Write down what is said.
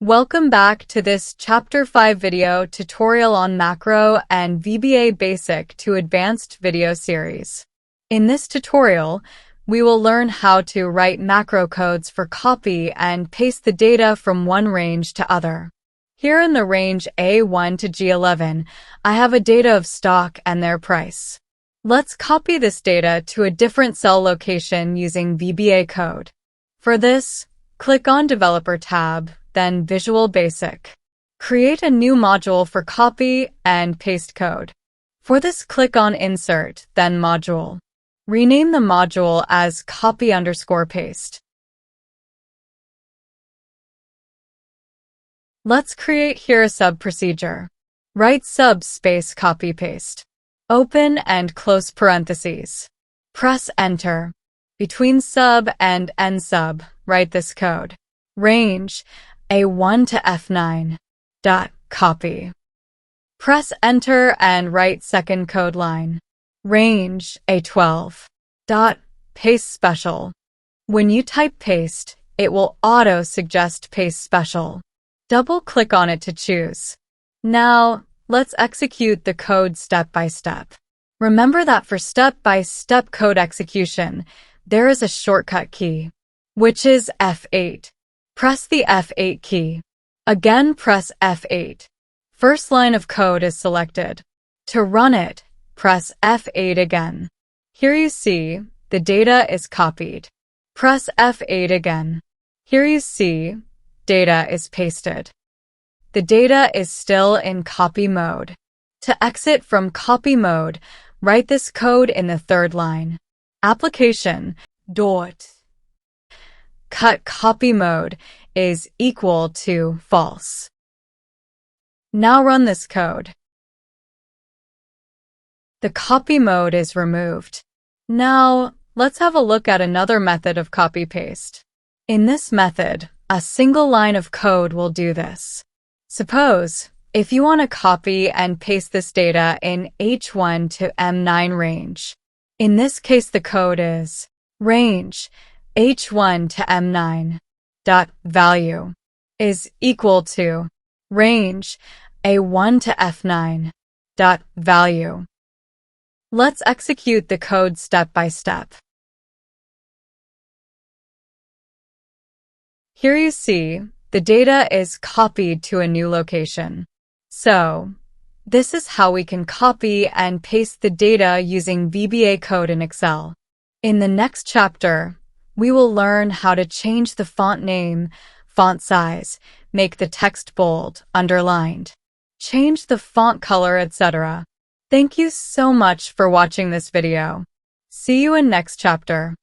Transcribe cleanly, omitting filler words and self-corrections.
Welcome back to this Chapter 5 video tutorial on Macro and VBA Basic to Advanced video series. In this tutorial, we will learn how to write macro codes for copy and paste the data from one range to other. Here in the range A1 to G11, I have a data of stock and their price. Let's copy this data to a different cell location using VBA code. For this, click on Developer tab, then Visual Basic. Create a new module for copy and paste code. For this, click on Insert, then Module. Rename the module as copy_paste. Let's create here a sub-procedure. Write sub space copy paste. Open and close parentheses. Press Enter. Between sub and end sub, write this code. Range A1 to F9. Copy. Press Enter and write second code line. Range A12. Paste special. When you type paste, it will auto-suggest paste special. Double-click on it to choose. Now, let's execute the code step by step. Remember that for step-by-step code execution, there is a shortcut key, which is F8. Press the F8 key. Again, press F8. First line of code is selected. To run it, press F8 again. Here you see, the data is copied. Press F8 again. Here you see, data is pasted. The data is still in copy mode. To exit from copy mode, write this code in the third line. Application cut copy mode is equal to false. Now run this code. The copy mode is removed. Now, let's have a look at another method of copy-paste. In this method, a single line of code will do this. Suppose, if you want to copy and paste this data in H1 to M9 range. In this case, the code is range H1 to M9 value is equal to range A1 to F9 value. Let's execute the code step by step. Here you see, the data is copied to a new location. So, this is how we can copy and paste the data using VBA code in Excel. In the next chapter, we will learn how to change the font name, font size, make the text bold, underlined, change the font color, etc. Thank you so much for watching this video. See you in next chapter.